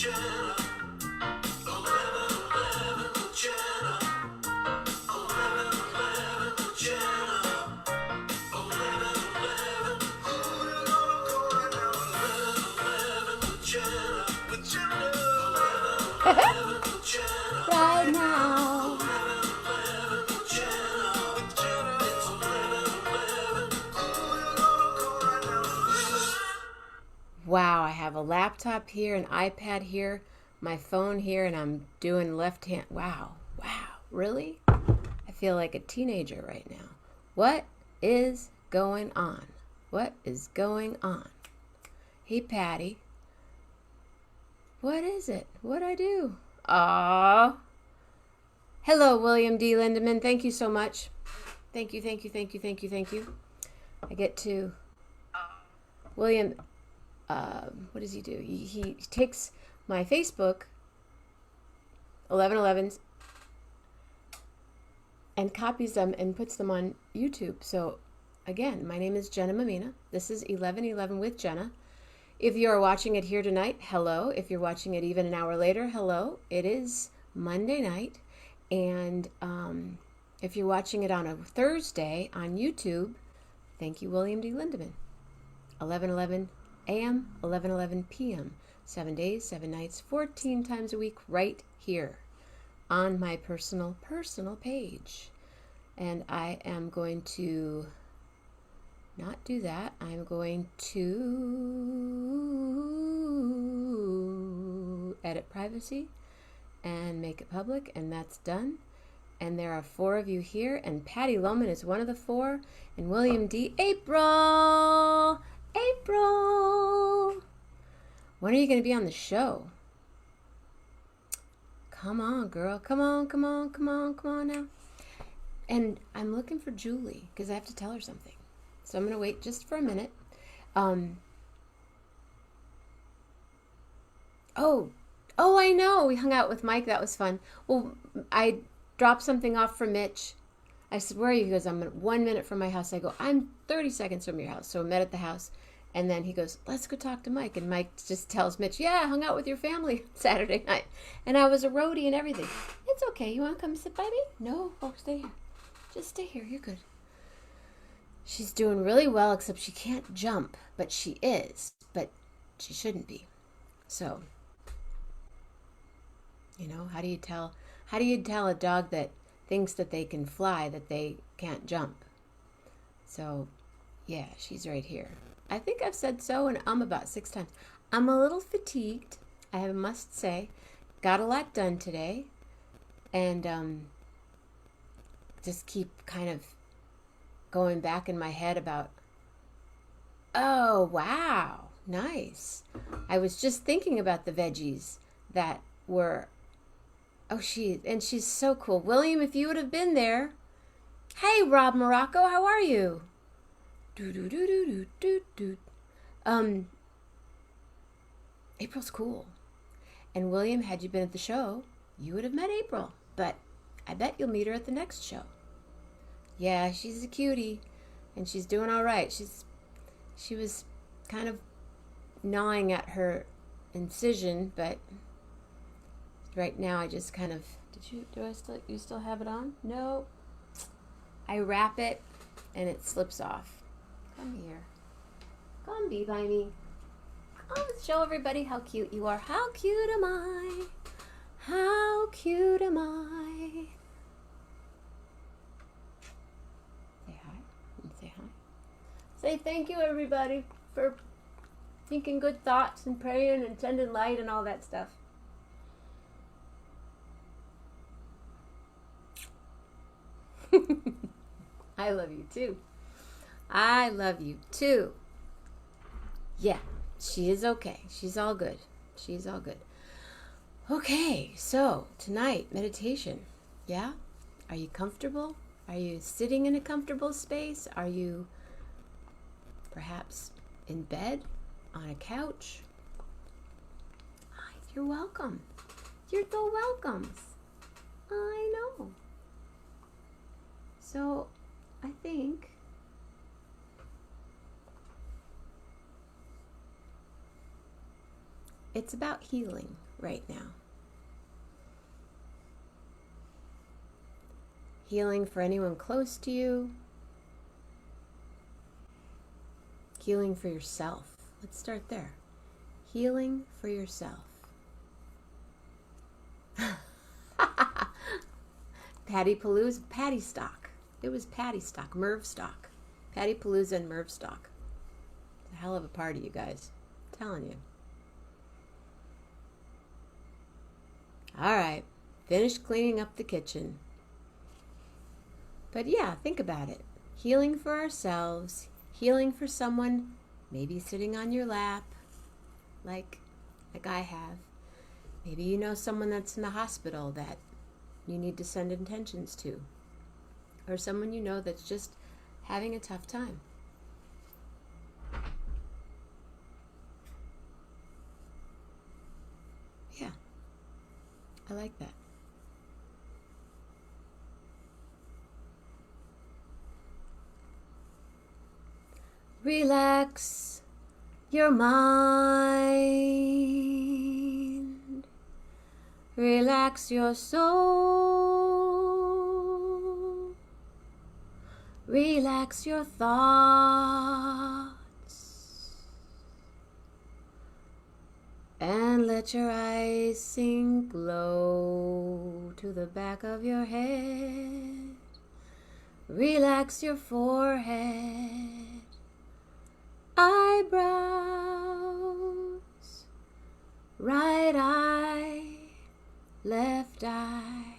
Right now. Wow, I have a laptop here, an iPad here, my phone here, and I'm doing left hand. Wow, really? I feel like a teenager right now. What is going on? What is going on? Hey, Patty. What is it? What'd I do? Aww. Hello, William D. Lindemann. Thank you so much. Thank you. I get to... William, what does he do? He takes my Facebook 1111s and copies them and puts them on YouTube. So, again, my name is Jenna Mammina. This is 1111 with Jenna. If you are watching it here tonight, hello. If you're watching it even an hour later, hello. It is Monday night. And if you're watching it on a Thursday on YouTube, thank you, William D. Lindemann. 11:11 a.m., 11:11 p.m. 7 days, 7 nights, 14 times a week, right here on my personal page. And I am going to not do that. I'm going to edit privacy and make it public, and that's done. And there are 4 of you here, and Patty Lohman is one of the 4, and William D. April! When are you going to be on the show? Come on, girl. Come on now. And I'm looking for Julie, because I have to tell her something. So I'm going to wait just for a minute. Oh, I know. We hung out with Mike. That was fun. Well, I dropped something off for Mitch. I said, where are you? He goes, I'm 1 minute from my house. I go, I'm 30 seconds from your house. So we met at the house. And then he goes, let's go talk to Mike. And Mike just tells Mitch, yeah, I hung out with your family Saturday night. And I was a roadie and everything. It's okay. You want to come sit by me? No, folks, stay here. Just stay here. You're good. She's doing really well, except she can't jump. But she is. But she shouldn't be. So... You know, how do you tell a dog that thinks that they can fly that they can't jump? So, yeah, she's right here. I think I've said so and about 6 times. I'm a little fatigued, I must say. Got a lot done today. And just keep kind of going back in my head about, oh, wow, nice. I was just thinking about the veggies that were... Oh, she's so cool. William, if you would have been there. Hey, Rob Morocco, how are you? April's cool. And William, had you been at the show, you would have met April. But I bet you'll meet her at the next show. Yeah, she's a cutie. And she's doing all right. She was kind of gnawing at her incision, but... Right now, I just kind of... You still have it on? No. I wrap it, and it slips off. Come here. Come be by me. Come show everybody how cute you are. How cute am I? How cute am I? Say hi. Say hi. Say thank you, everybody, for thinking good thoughts and praying and sending light and all that stuff. I love you too. I love you too. Yeah, she is okay. She's all good. She's all good. Okay, so tonight, meditation. Yeah? Are you comfortable? Are you sitting in a comfortable space? Are you perhaps in bed, on a couch? Hi, you're welcome. You're so welcome. I know. So, I think It's about healing right now. Healing for anyone close to you. Healing for yourself. Let's start there. Healing for yourself. Patty stock. It was Patty stock, Merv stock. Patty Palooza and Merv stock. It's a hell of a party, you guys. I'm telling you. All right. Finished cleaning up the kitchen. But yeah, think about it. Healing for ourselves. Healing for someone maybe sitting on your lap, like I have. Maybe you know someone that's in the hospital that you need to send intentions to. Or someone you know that's just having a tough time. Yeah, I like that. Relax your mind. Relax your soul. Relax your thoughts. And let your eyes sink low to the back of your head. Relax your forehead. Eyebrows, right eye, left eye,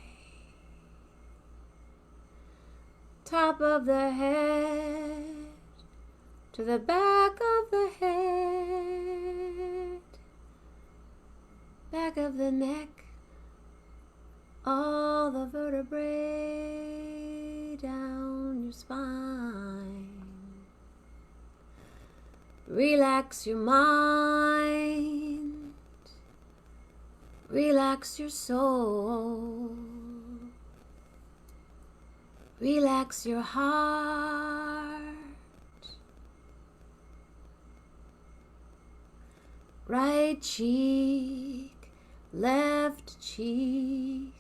top of the head to the back of the head, back of the neck, all the vertebrae down your spine. Relax your mind, relax your soul, relax your heart, right cheek, left cheek,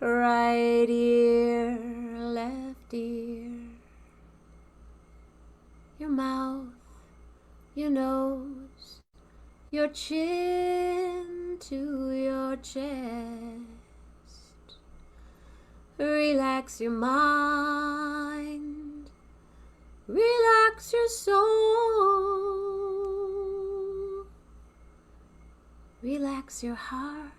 right ear, left ear, your mouth, your nose, your chin to your chest. Relax your mind, relax your soul, relax your heart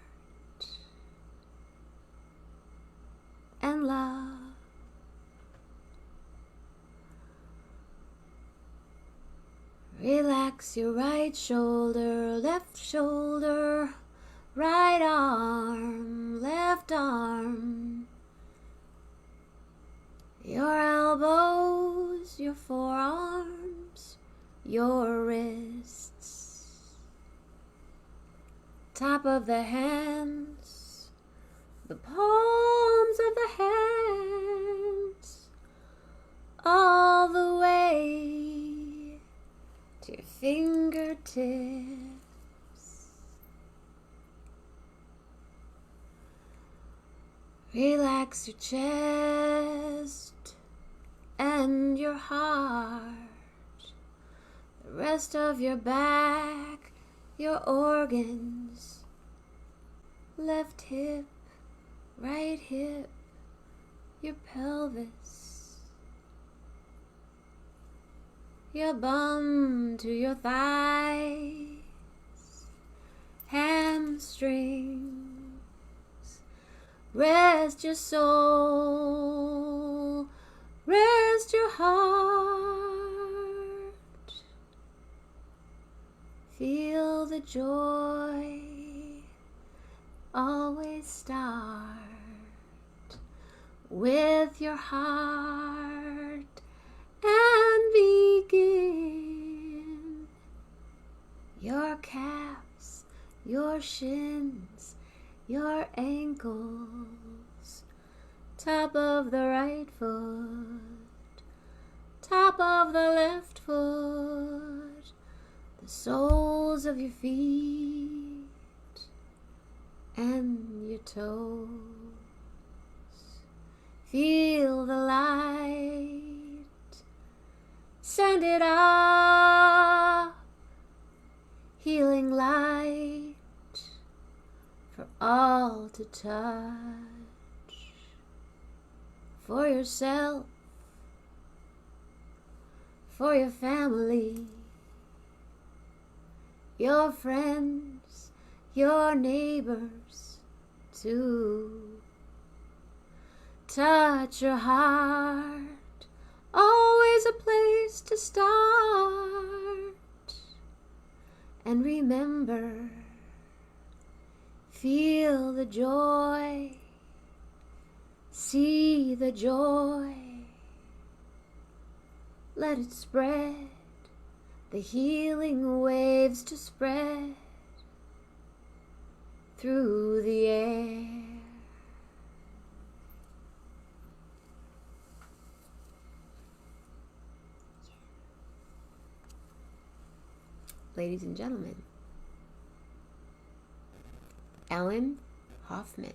and love. Relax your right shoulder, left shoulder, right arm, left arm, your elbows, your forearms, your wrists, top of the hands, the palms of the hands, all the way to your fingertips. Relax your chest and your heart, the rest of your back, your organs, left hip, right hip, your pelvis, your bum to your thighs, hamstrings. Rest your soul, rest your heart. Feel the joy, always start with your heart and begin. Your calves, your shins, your ankles, top of the right foot, top of the left foot, the soles of your feet and your toes. Feel the light, send it up, healing light for all to touch, for yourself, for your family, your friends, your neighbors too. Touch your heart, always a place to start. And remember, feel the joy, see the joy. Let it spread, the healing waves to spread through the air. Ladies and gentlemen, Ellen Hoffman.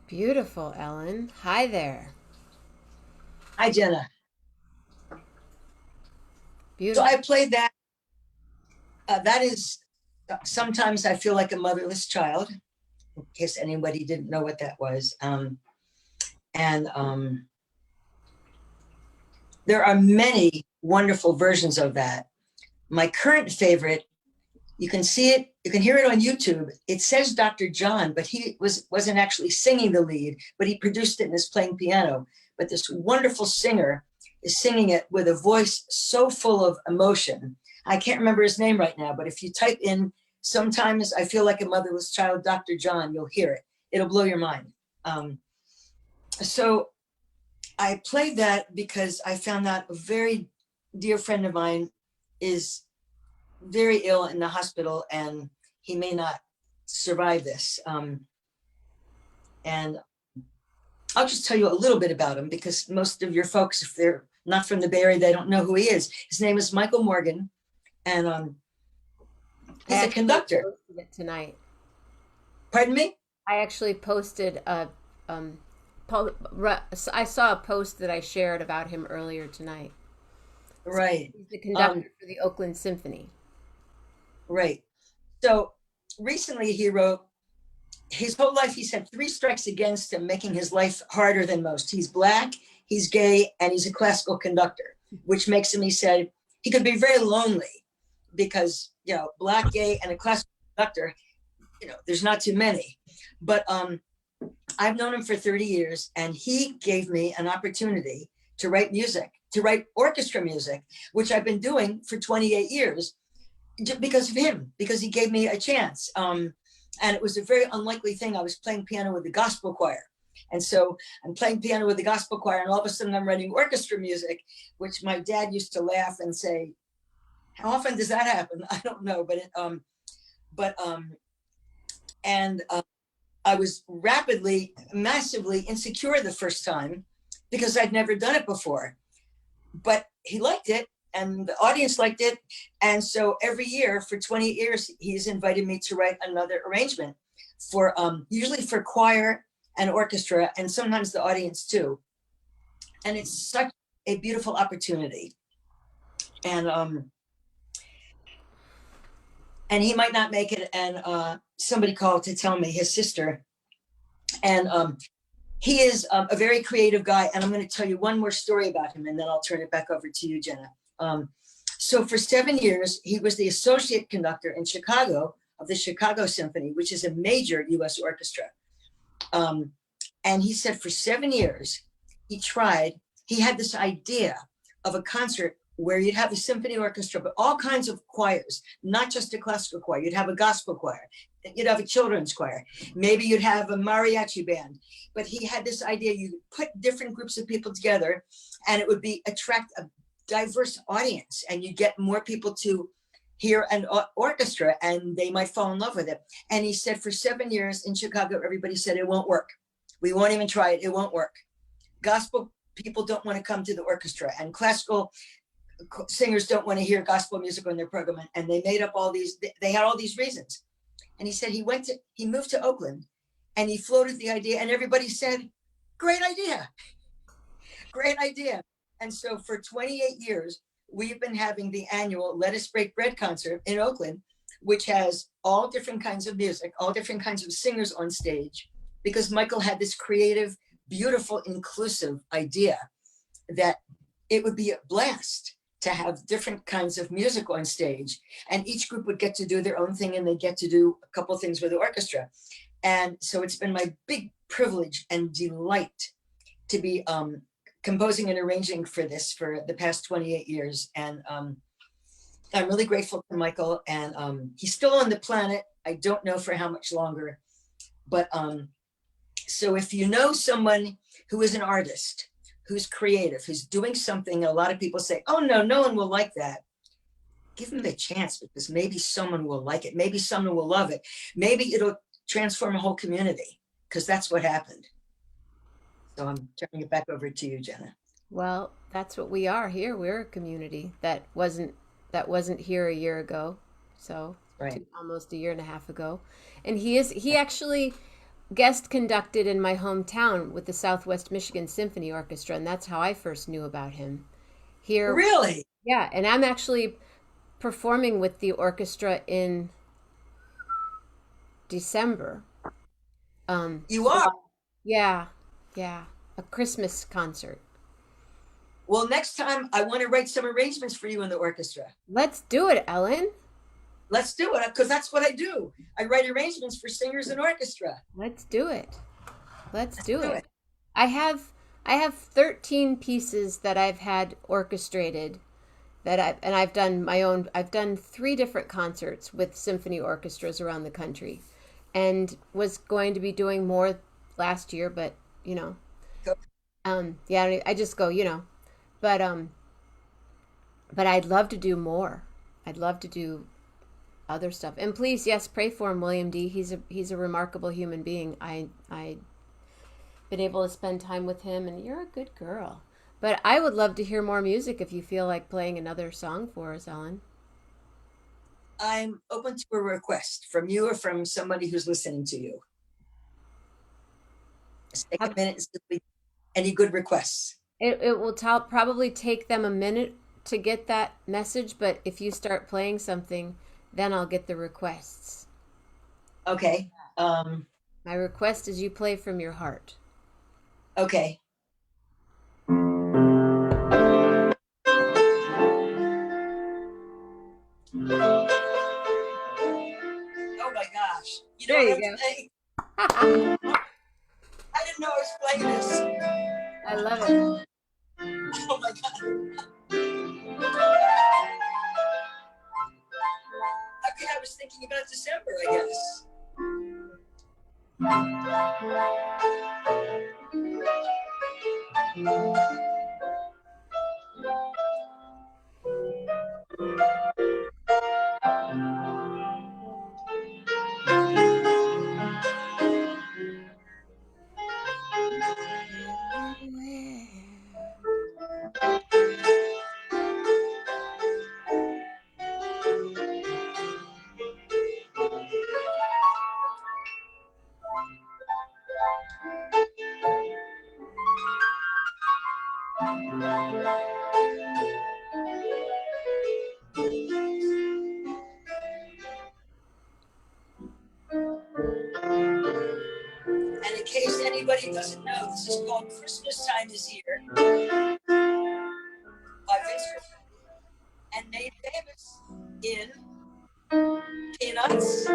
Beautiful, Ellen. Hi there. Hi, Jenna. Beautiful. So I played that. That is, sometimes I feel like a motherless child, in case anybody didn't know what that was. And there are many wonderful versions of that. My current favorite, you can see it, you can hear it on YouTube. It says Dr. John, but he wasn't actually singing the lead, but he produced it and is playing piano. But this wonderful singer is singing it with a voice so full of emotion. I can't remember his name right now, but if you type in "sometimes I feel like a motherless child," Dr. John, you'll hear it. It'll blow your mind. So I played that because I found out a very dear friend of mine is very ill in the hospital and he may not survive this. And I'll just tell you a little bit about him because most of your folks, if they're not from the Bay Area, they don't know who he is. His name is Michael Morgan. And I He's a actually conductor. posted it tonight. Pardon me? I actually posted a um, I saw a post that I shared about him earlier tonight. So Right. he's the Um, conductor for the Oakland Symphony. right. So recently he wrote, his whole life he's had three strikes against him, making his life harder than most. He's black, he's gay, and he's a classical conductor, which makes him, he said, he could be very lonely because, black, gay, and a classical conductor, there's not too many. But I've known him for 30 years, and he gave me an opportunity to write music, to write orchestra music, which I've been doing for 28 years because of him, because he gave me a chance. And it was a very unlikely thing. I was playing piano with the gospel choir. And so I'm playing piano with the gospel choir, and all of a sudden I'm writing orchestra music, which my dad used to laugh and say, how often does that happen? I don't know, but and I was rapidly, massively insecure the first time because I'd never done it before. But he liked it, and the audience liked it. And so every year for 20 years, he's invited me to write another arrangement for usually for choir and orchestra, and sometimes the audience too. And it's such a beautiful opportunity. And he might not make it. And somebody called to tell me, his sister, and he is a very creative guy. And I'm going to tell you one more story about him, and then I'll turn it back over to you, Jenna. So for 7 years, he was the associate conductor in Chicago of the Chicago Symphony, which is a major US orchestra. And he said for 7 years, he had this idea of a concert where you'd have a symphony orchestra, but all kinds of choirs, not just a classical choir. You'd have a gospel choir, you'd have a children's choir, maybe you'd have a mariachi band. But he had this idea, you put different groups of people together, and it would attract a diverse audience, and you get more people to hear an orchestra, and they might fall in love with it. And he said for 7 years in Chicago, everybody said it won't work. We won't even try it. It won't work. Gospel people don't want to come to the orchestra, and classical singers don't want to hear gospel music on their program. And they made up they had all these reasons. And he said he moved to Oakland, and he floated the idea, and everybody said, great idea, great idea. And so for 28 years, we've been having the annual Let Us Break Bread concert in Oakland, which has all different kinds of music, all different kinds of singers on stage, because Michael had this creative, beautiful, inclusive idea that it would be a blast to have different kinds of music on stage, and each group would get to do their own thing, and they get to do a couple of things with the orchestra. And so it's been my big privilege and delight to be composing and arranging for this for the past 28 years. And I'm really grateful to Michael, and he's still on the planet. I don't know for how much longer, but so if you know someone who is an artist, who's creative, who's doing something, a lot of people say, oh no, no one will like that. Give them the chance, because maybe someone will like it. Maybe someone will love it. Maybe it'll transform a whole community, because that's what happened. So I'm turning it back over to you, Jenna. Well, that's what we are here. We're a community that wasn't here a year ago. So Right. almost a year and a half ago. And he actually guest conducted in my hometown with the Southwest Michigan Symphony Orchestra, and that's how I first knew about him. Here, Really? yeah, and I'm actually performing with the orchestra in December. You are? Yeah, yeah, a Christmas concert. Well, next time I want to write some arrangements for you in the orchestra. Let's do it, Ellen. Let's do it, because that's what I do. I write arrangements for singers and orchestra. Let's do it. Let's Let's do do it. it. I have I have 13 pieces that I've had orchestrated I've done my own. I've done 3 different concerts with symphony orchestras around the country, and was going to be doing more last year, but yeah, I just go, but but I'd love to do more. I'd love to do other stuff. And please, yes, pray for him, William D. He's a remarkable human being. I been able to spend time with him, and you're a good girl. But I would love to hear more music if you feel like playing another song for us, Ellen. I'm open to a request from you or from somebody who's listening to you. Just take a minute and simply, any good requests? It will probably take them a minute to get that message, but if you start playing something, then I'll get the requests. Okay. My request is you play from your heart. Okay. Oh my gosh. You know There what you I'm go. playing? I I didn't know I was playing this. love it. Oh my God. Okay, I was thinking about December, I guess. And in case anybody doesn't know, this is called Christmas Time Is Here by Vince and made famous in Peanuts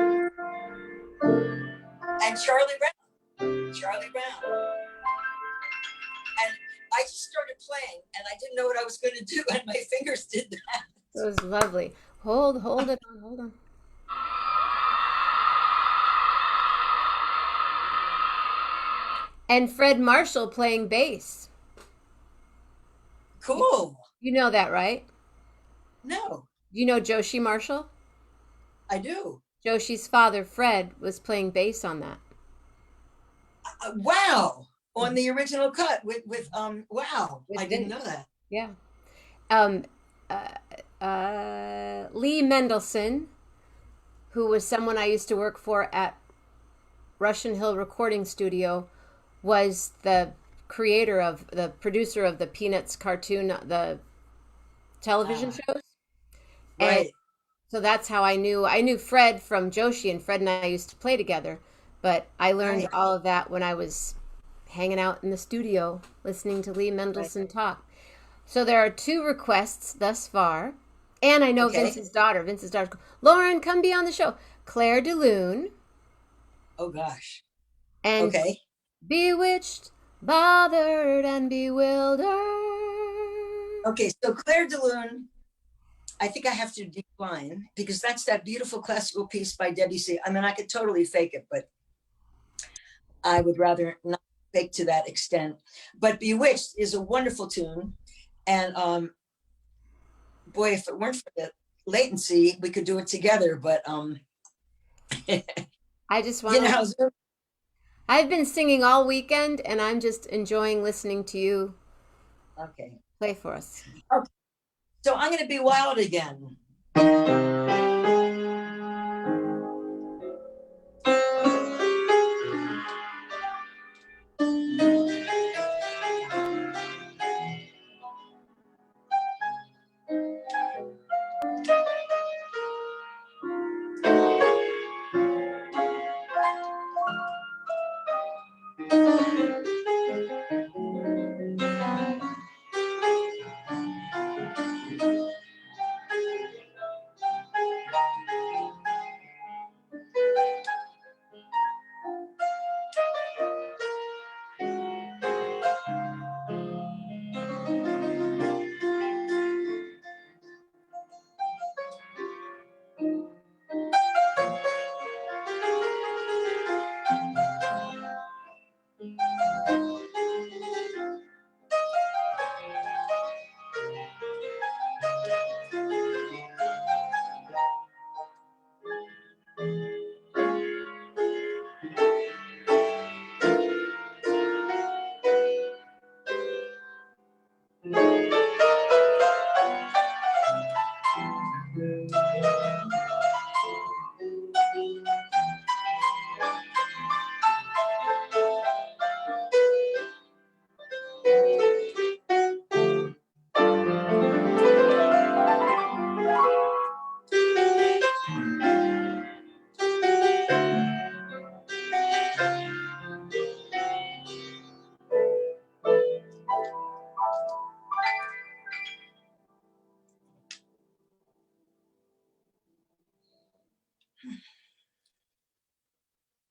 and Charlie Brown. Charlie Brown. And I just started playing and I didn't know what I was going to do, and my fingers did that. It was lovely. Hold it on, hold on. And Fred Marshall playing bass. Cool. You know that, right? No, You know Joshi Marshall? I do. Joshi's father, Fred, was playing bass on that. Wow. On the original cut with wow. With I didn't Vince. know that. Yeah. Um, Lee Mendelson, who was someone I used to work for at Russian Hill Recording Studio, was the producer of the Peanuts cartoon, the television shows. And Right. so that's how I knew Fred from Joshi, and Fred and I used to play together. But I learned Right. all of that when I was hanging out in the studio listening to Lee Right. Mendelson talk. So there are 2 requests thus far. And I know Okay. Vince's daughter. Lauren, come be on the show. Claire DeLune Oh gosh. and Okay. Bewitched, Bothered, and Bewildered. Okay. So Claire DeLune, I think I have to decline because that's that beautiful classical piece by Debussy. I mean, I could totally fake it, but I would rather not fake to that extent. But Bewitched is a wonderful tune. And boy, if it weren't for the latency, we could do it together. But I just you want know, to. I've been singing all weekend, and I'm just enjoying listening to you okay. play for us. Okay. So I'm going to be wild again.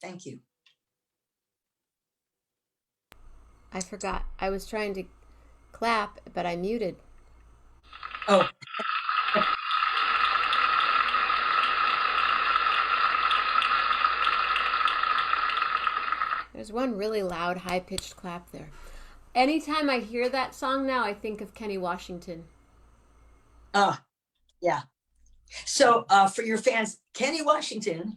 Thank you. I forgot. I was trying to clap, but I muted. Oh, There's one really loud, high-pitched clap there. Anytime I hear that song now, I think of Kenny Washington. yeah. So for your fans, Kenny Washington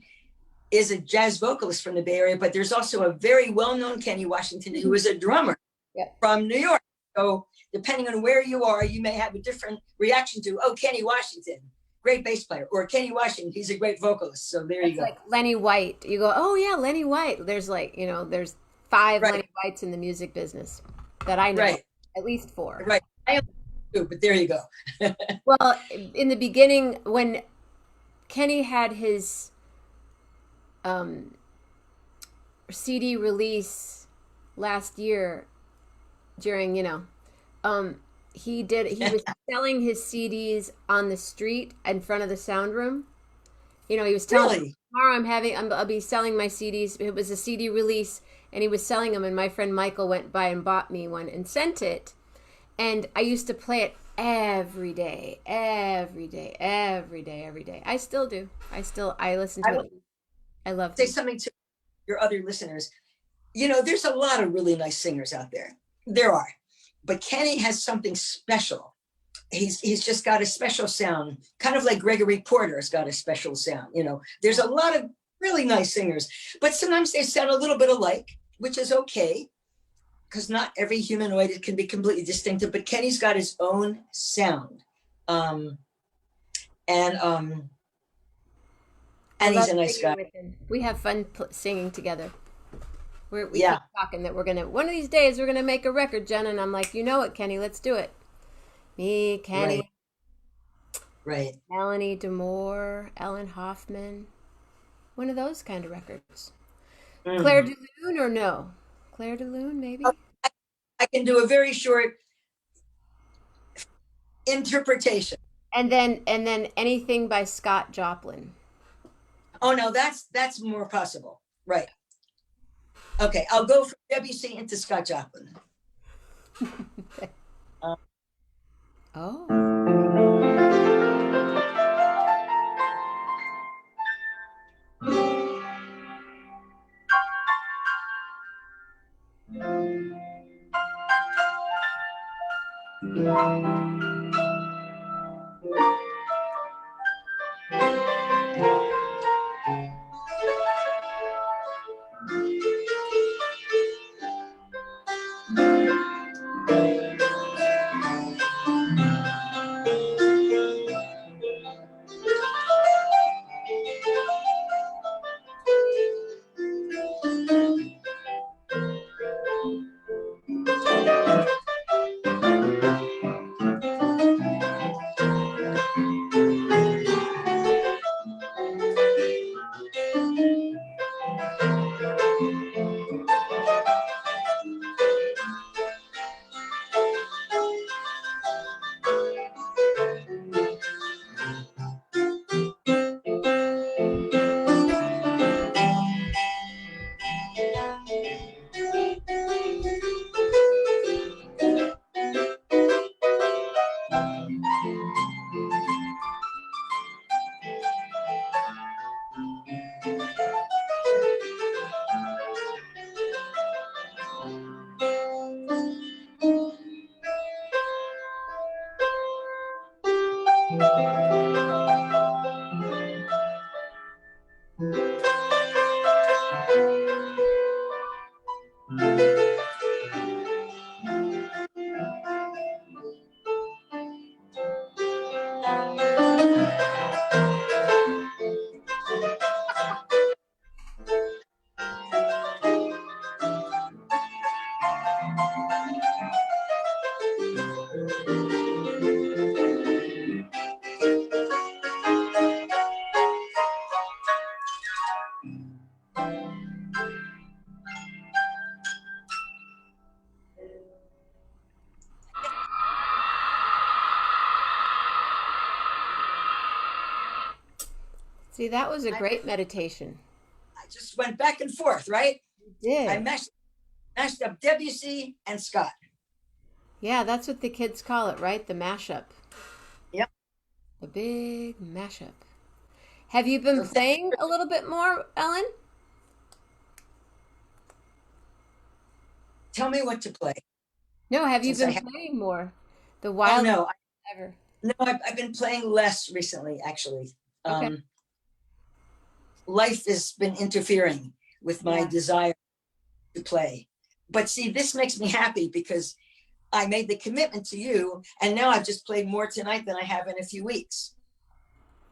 is a jazz vocalist from the Bay Area, but there's also a very well-known Kenny Washington who is a drummer Yep. from New York. So depending on where you are, you may have a different reaction to, oh, Kenny Washington, great bass player, or Kenny Washington, he's a great vocalist. So there you It's go. like Lenny White. You go, oh yeah, Lenny White. There's like, there's five Right, Lenny Whites in the music business that I know, right, at least four. right. I am too, but there you go. Well, in the beginning, when Kenny had his um, CD release last year during, he was selling his CDs on the street in front of the sound room. He was telling me, Really? tomorrow I'll be selling my CDs. It was a CD release and he was selling them and my friend Michael went by and bought me one and sent it. And I used to play it every day, every day, every day, every day. I still do. I listen I to will it. I love say him. something to your other listeners. There's a lot of really nice singers out there. There are. But Kenny has something special. He's just got a special sound, kind of like Gregory Porter's got a special sound. There's a lot of really nice singers, but sometimes they sound a little bit alike, which is okay, because not every humanoid can be completely distinctive, but Kenny's got his own sound. Um, and I and love he's a nice singing guy. with him. We have fun singing together. We Yeah, keep talking that one of these days we're gonna make a record, Jenna. And I'm like, you know it, Kenny. Let's do it. Me, right, Kenny, right. Melanie Demore, Ellen Hoffman. One of those kind of records. Claire Mm. de Lune or no? Claire de Lune, Oh, maybe? I can do a very short interpretation. And then anything by Scott Joplin. Oh no, that's more possible. Right. Okay, I'll go from Debussy into Scott Joplin. Uh, Oh. See, that was a I, great meditation. just went back and forth, right? I Did. mashed up Debussy and Scott. Yeah, that's what the kids call it, right? The mashup. Yep. The big mashup. Have you been So playing a little bit more, Ellen? tell me what to play No, have you since I been have. playing more? The Oh wild no, ever. no, I've been playing less recently, actually. Okay. Life has been interfering with my Yeah. desire to play. But see, this makes me happy because I made the commitment to you, and now I've just played more tonight than I have in a few weeks.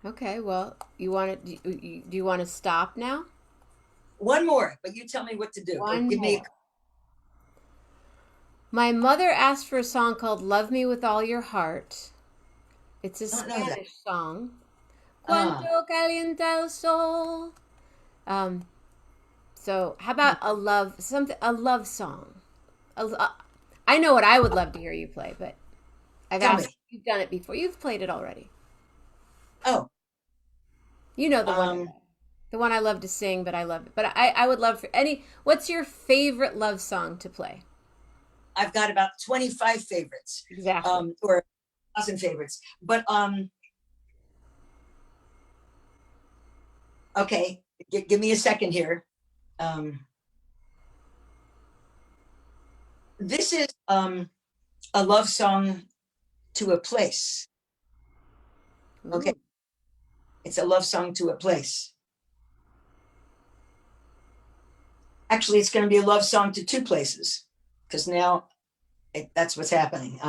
Okay. Well, you want to do you want to stop now? One more, but you tell me what to do, or One give me a. more. My mother asked for a song called Love Me With All Your Heart. It's a I don't know that. Spanish song. Ah, Cuanto calienta el sol. Um, so how about a love song? I know what I would love to hear you play, but I've tell asked me. you've done it before. You've played it already. Oh, You know um, the one I love to sing, but I love it. But I would love for any. What's your favorite love song to play? I've got about 25 favorites, Exactly. or 1,000 favorites. But okay, give me a second here. Um, this is a love song to a place. Okay, Ooh. it's a love song to a place. Actually, it's going to be a love song to two places because now that's what's happening.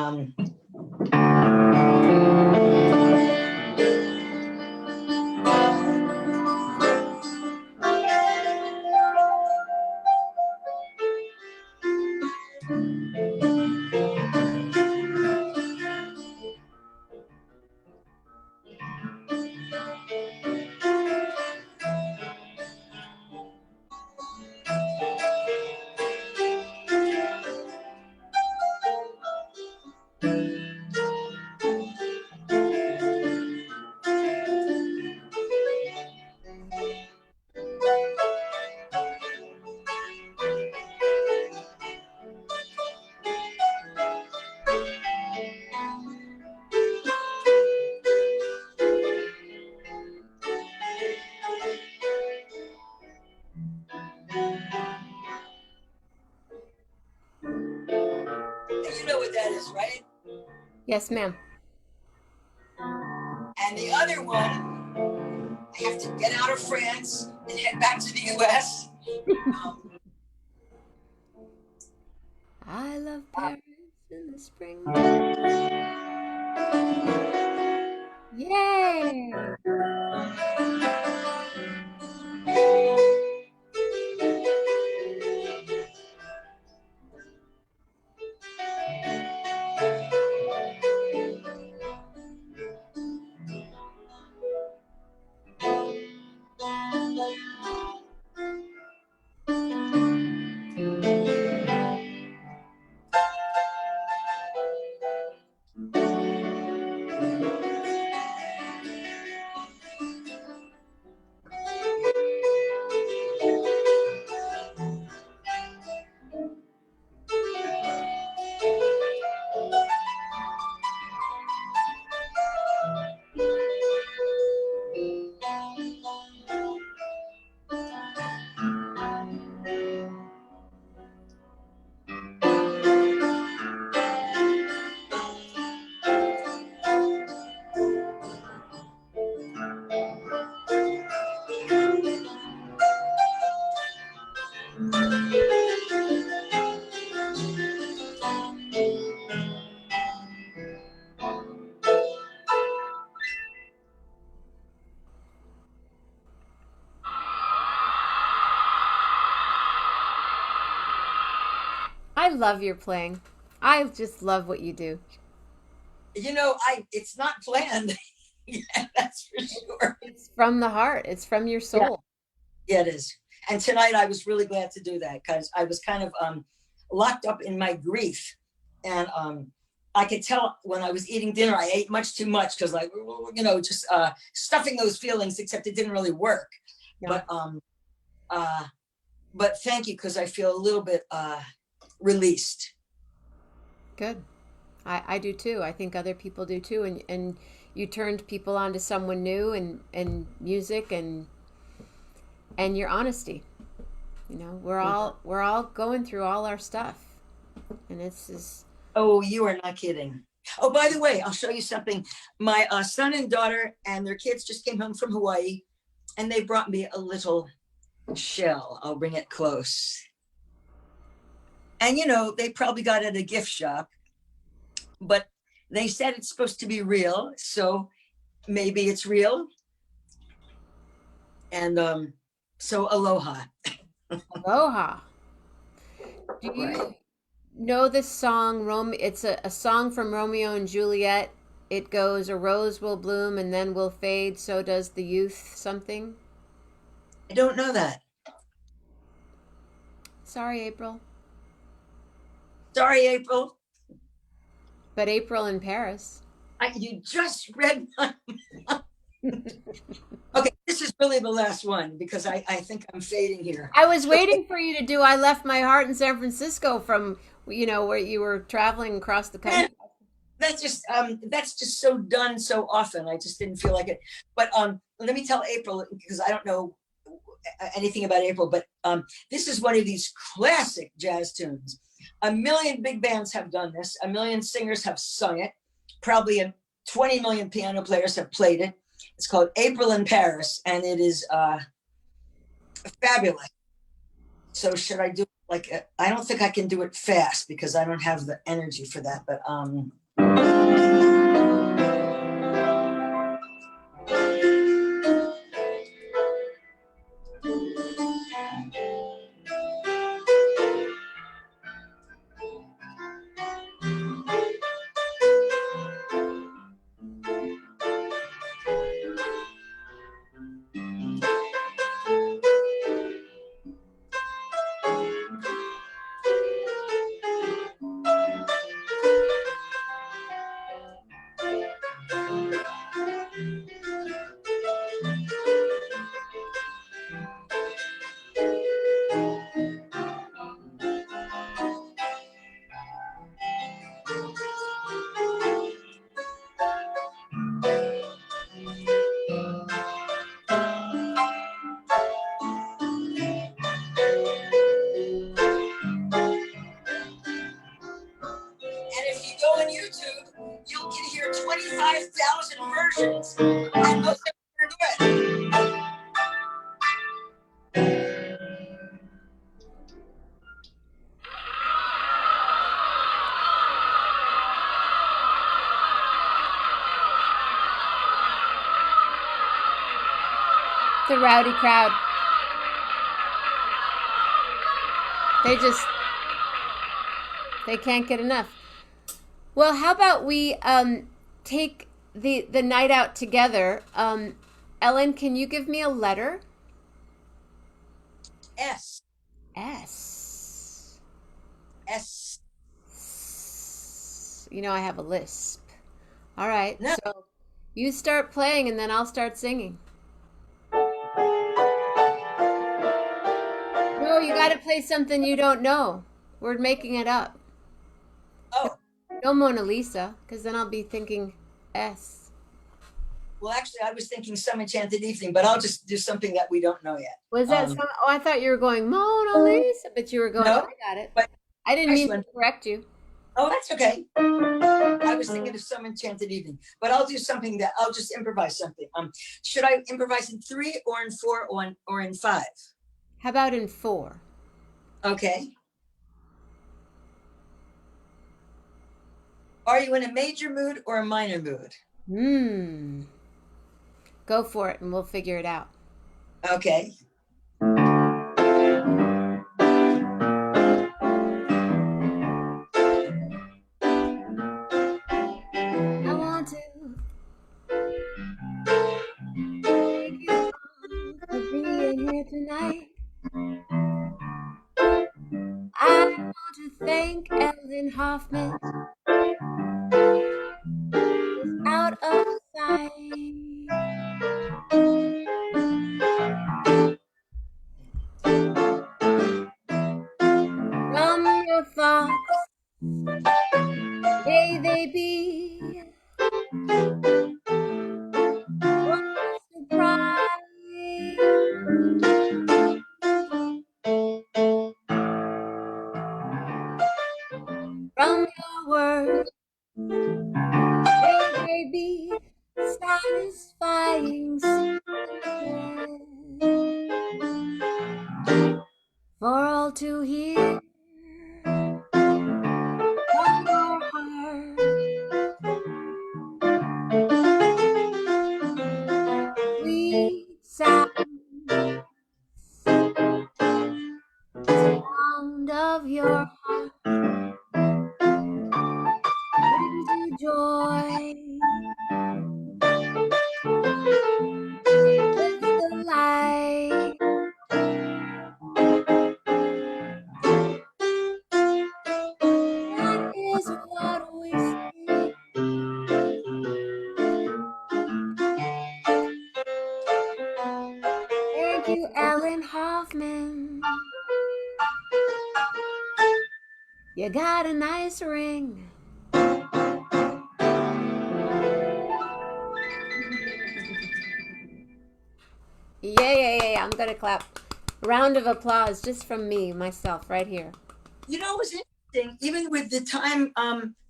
You know what that is, right? Yes, ma'am. And the other one, I have to get out of France and head back to the US. Um, I love Paris in the springtime. Yay! I love your playing. I just love what you do. it's not planned. Yeah, that's for sure. It's from the heart. It's from your Yeah, soul. yeah, it is. And tonight I was really glad to do that because I was kind of locked up in my grief. And I could tell when I was eating dinner, I ate much too much because, like, just stuffing those feelings, except it didn't really work. No. But Uh, but thank you, because I feel a little bit released. Good. I do too. I think other people do too. And you turned people onto someone new and music and your honesty. You know, we're all going through all our stuff. And it's just Oh, you are not kidding. Oh, by the way, I'll show you something. My son and daughter and their kids just came home from Hawaii, and they brought me a little shell. I'll bring it close. And they probably got it at a gift shop, but they said it's supposed to be real, so maybe it's real. And so aloha. aloha. Do you Right. know this song? It's a song from Romeo and Juliet. It goes, "A rose will bloom and then will fade, so does the youth," something. I don't know that. Sorry, April. Sorry, April. But April in Paris. You just read my. Okay, this is really the last one, because I think I'm fading here. I was waiting for you to do "I Left My Heart in San Francisco" from, where you were traveling across the And country. that's just so done so often. I just didn't feel like it. But let me tell April, because I don't know anything about April, but this is one of these classic jazz tunes. A million big bands have done this. A million singers have sung it. Probably 20 million piano players have played it. It's called April in Paris, and it is fabulous. So should I do I don't think I can do it fast, because I don't have the energy for that, but and if you go on YouTube, you can hear 25,000 versions, and most of them are good. The rowdy crowd. They just they can't get enough. Well, how about we take the night out together? Ellen, can you give me a letter? S, S. S. I have a lisp. All right. No, So you start playing and then I'll start singing. No, you got to play something you don't know. We're making it up. oh, No Mona Lisa, because then I'll be thinking S. well, actually, I was thinking Some Enchanted Evening, but I'll just do something that we don't know yet. Was that some? Oh, I thought you were going Mona Lisa, but you were going. Oh, No, I got it. but I didn't nice mean one. to correct you. Oh, that's okay. I was thinking of Some Enchanted Evening, but I'll do something that I'll just improvise something. Should I improvise in 3 or in 4 or in 5? How about in 4? Okay. Are you in a major mood or a minor mood? Hmm. Go for it, and we'll figure it out. Okay. I want to thank you for being here tonight. I want to thank Ellen Hoffman, who's out of sight. your thoughts, may they be surprise from your words, may they be satisfying secrets for all to hear from your heart. Sweet sound of your heart brings you joy. It's the light. That is what we see. Thank you, Ellen Hoffman. You got a nice ring. Yeah. I'm gonna clap. Round of applause just from me, myself, right here. You know, it was interesting, even with the time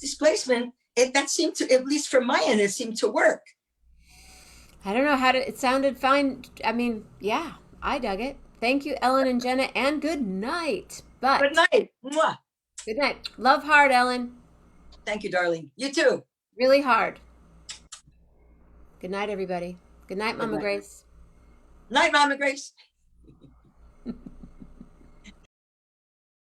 displacement, that seemed to, at least from my end, it seemed to work. I don't know how to, it sounded fine. I mean, yeah, I dug it. Thank you, Ellen and Jenna, and good night. Good But night. Mwah. good night. Love hard, Ellen. Thank you, darling. You too. Really hard. Good night, everybody. Good night, Good Mama night. Grace. Night, Mama Grace.